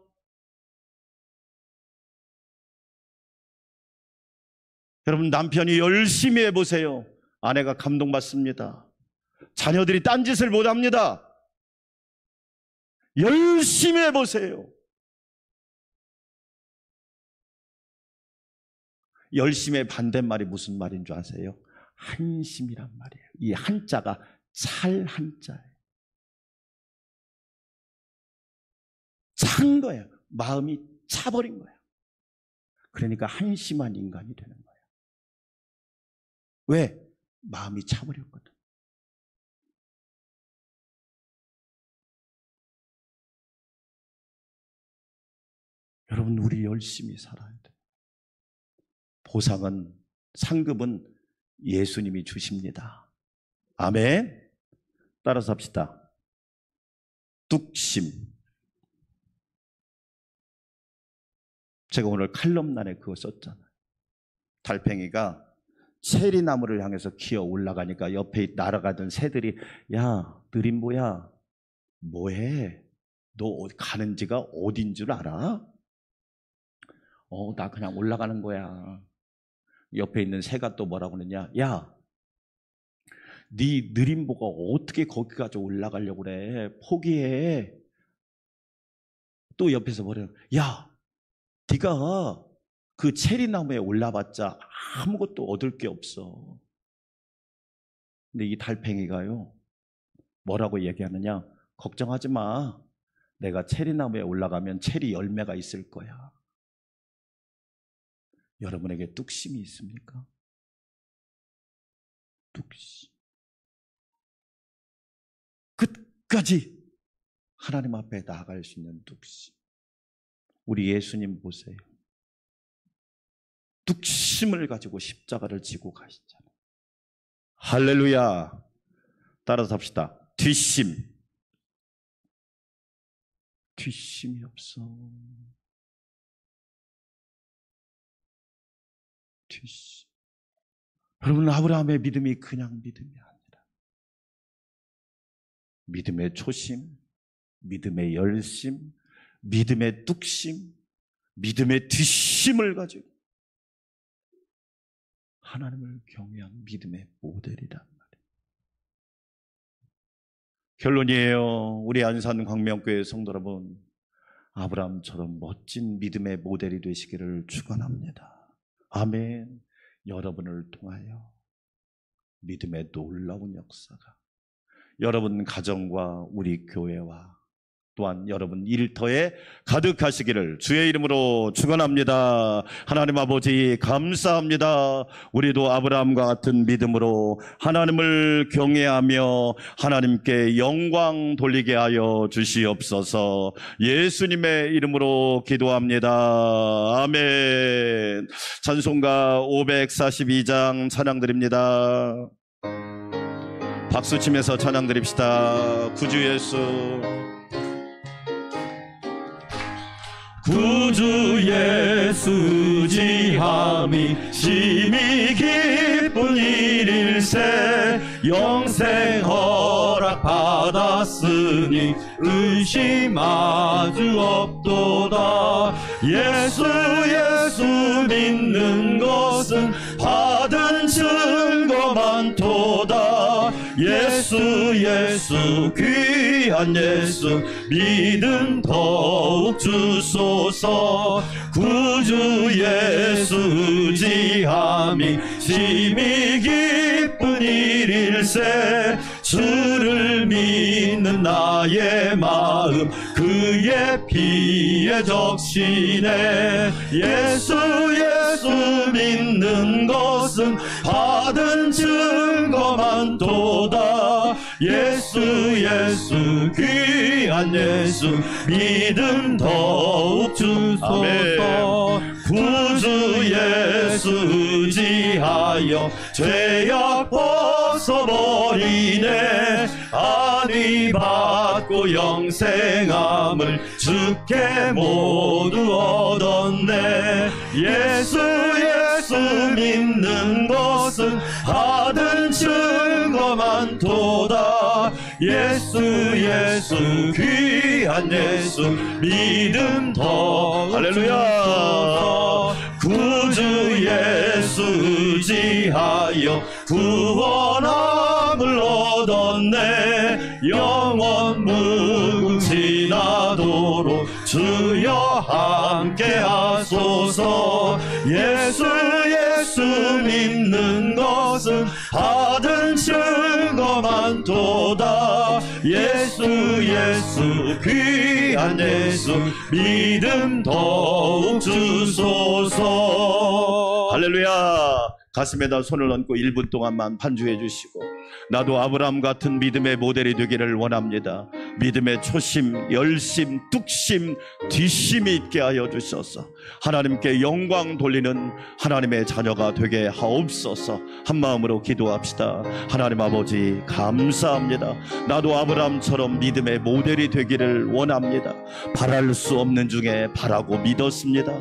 여러분 남편이 열심히 해보세요. 아내가 감동받습니다. 자녀들이 딴짓을 못합니다. 열심히 해보세요. 열심의 반대말이 무슨 말인 줄 아세요? 한심이란 말이에요. 이 한자가 찰 한자예요. 찬 거예요. 마음이 차버린 거예요. 그러니까 한심한 인간이 되는 거예요. 왜? 마음이 차버렸거든. 여러분 우리 열심히 살아야 돼요. 보상은, 상급은 예수님이 주십니다. 아멘. 따라서 합시다. 뚝심. 제가 오늘 칼럼란에 그거 썼잖아요. 달팽이가 체리나무를 향해서 기어 올라가니까 옆에 날아가던 새들이 야 느림보야 뭐해? 너 가는 지가 어딘 줄 알아? 나 그냥 올라가는 거야. 옆에 있는 새가 또 뭐라고 그러냐? 야, 네 느림보가 어떻게 거기까지 올라가려고 그래? 포기해. 또 옆에서 뭐래요? 야, 네가 그 체리나무에 올라봤자 아무것도 얻을 게 없어. 근데 이 달팽이가요, 뭐라고 얘기하느냐? 걱정하지 마. 내가 체리나무에 올라가면 체리 열매가 있을 거야. 여러분에게 뚝심이 있습니까? 뚝심. 끝까지 하나님 앞에 나아갈 수 있는 뚝심. 우리 예수님 보세요. 뚝심을 가지고 십자가를 지고 가시잖아요. 할렐루야. 따라서 합시다. 뒷심. 뒷심이 없어. 뒷심. 여러분, 아브라함의 믿음이 그냥 믿음이 아니라 믿음의 초심, 믿음의 열심, 믿음의 뚝심, 믿음의 뒷심을 가지고 하나님을 경외한 믿음의 모델이란 말이에요. 결론이에요. 우리 안산 광명교회 성도 여러분, 아브라함처럼 멋진 믿음의 모델이 되시기를 축원합니다. 아멘. 여러분을 통하여 믿음의 놀라운 역사가 여러분 가정과 우리 교회와 또한 여러분 일터에 가득하시기를 주의 이름으로 축원합니다. 하나님 아버지 감사합니다. 우리도 아브라함과 같은 믿음으로 하나님을 경외하며 하나님께 영광 돌리게 하여 주시옵소서. 예수님의 이름으로 기도합니다. 아멘. 찬송가 542장 찬양 드립니다. 박수 치면서 찬양 드립시다. 구주 예수. 구주 예수 지함이 심히 기쁜 일일세. 영생 허락 받았으니 의심 아주 없도다. 예수 믿는 것은 받은 증거 많도다. 예수 귀한 예수 믿음 더욱 주소서. 구주 예수 지함이 심히 기쁜 일일세. 주를 믿는 나의 마음 그의 피에 적시네. 예수 믿는 것은 받은 증거 많도다. 예수 귀한 예수 믿음 더욱 주소서. 아멘. 구주 예수 지하여 죄악 벗어버리네. 안위 받고 영생함을 주께 모두 얻었네. 예수 믿는 것은 받은 증거 많도다. 예수 귀한 예수 믿음 더. 할렐루야. 구주 예수 지하여 구원함을 얻었네. 영원 무궁지나도록 주여 함께 하소서. 예수 믿는 것은 받은 증거 많도다. 예수 귀한 예수 믿음 더욱 주소서. 할렐루야. 가슴에다 손을 얹고 1분 동안만 반주해 주시고, 나도 아브라함 같은 믿음의 모델이 되기를 원합니다. 믿음의 초심, 열심, 뚝심, 뒷심이 있게 하여 주셔서 하나님께 영광 돌리는 하나님의 자녀가 되게 하옵소서. 한 마음으로 기도합시다. 하나님 아버지 감사합니다. 나도 아브라함처럼 믿음의 모델이 되기를 원합니다. 바랄 수 없는 중에 바라고 믿었습니다.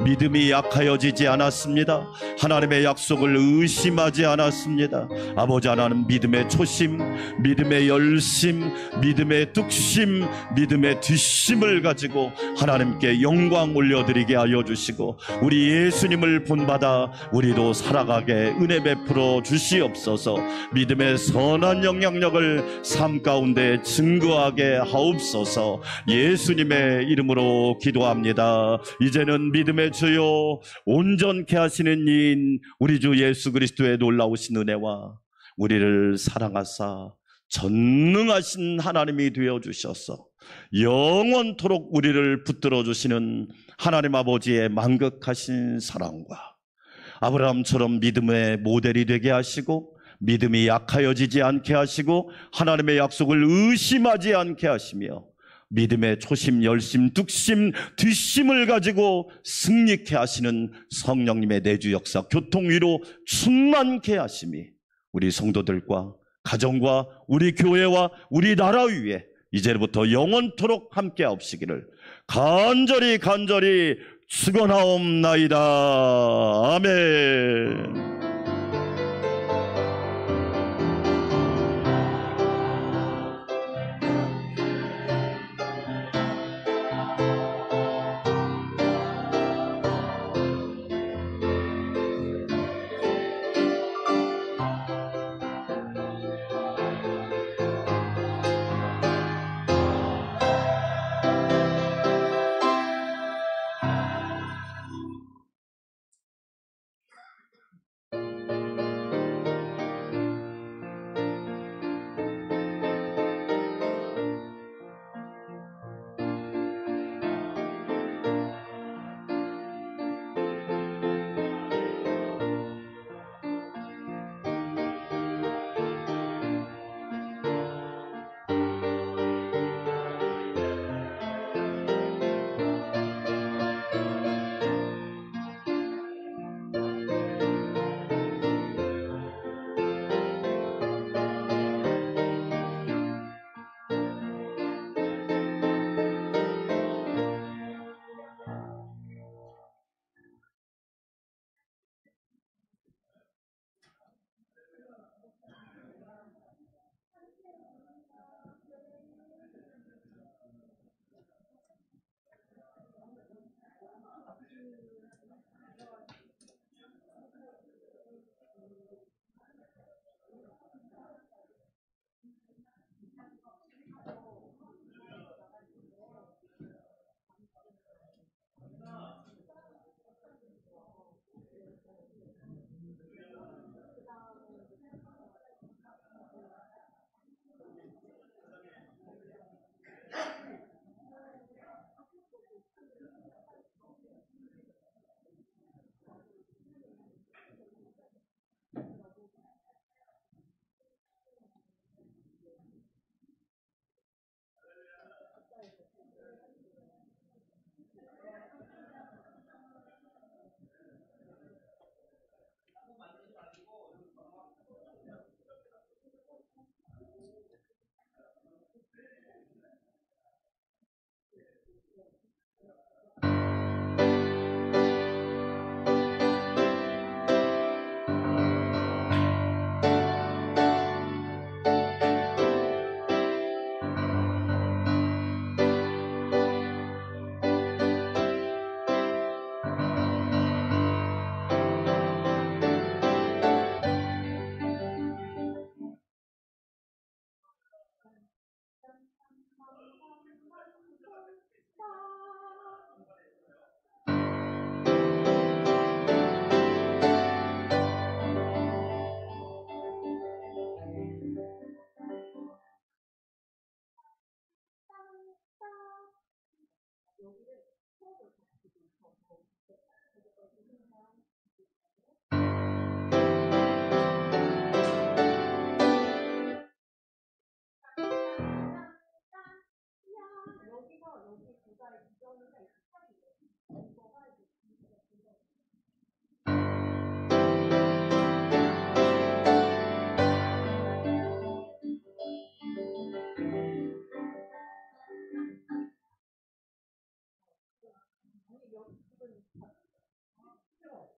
믿음이 약하여지지 않았습니다. 하나님의 약속을 의심하지 않았습니다. 아버지 하나님, 믿음의 초심, 믿음의 열심, 믿음의 뚝심, 믿음의 뒷심을 가지고 하나님께 영광 올려드리게 하여 주시고 우리 예수님을 본받아 우리도 살아가게 은혜 베풀어 주시옵소서. 믿음의 선한 영향력을 삶 가운데 증거하게 하옵소서. 예수님의 이름으로 기도합니다. 이제는 믿음의 주요 온전케 하시는 이인 우리 주 예수 그리스도의 놀라우신 은혜와 우리를 사랑하사 전능하신 하나님이 되어 주셔서 영원토록 우리를 붙들어 주시는 하나님 아버지의 만극하신 사랑과 아브라함처럼 믿음의 모델이 되게 하시고 믿음이 약하여지지 않게 하시고 하나님의 약속을 의심하지 않게 하시며 믿음의 초심, 열심, 뚝심, 뒷심을 가지고 승리케 하시는 성령님의 내주 역사, 교통 위로 충만케 하심이 우리 성도들과 가정과 우리 교회와 우리 나라 위에 이제부터 영원토록 함께 하옵시기를 간절히 축원하옵나이다. 아멘.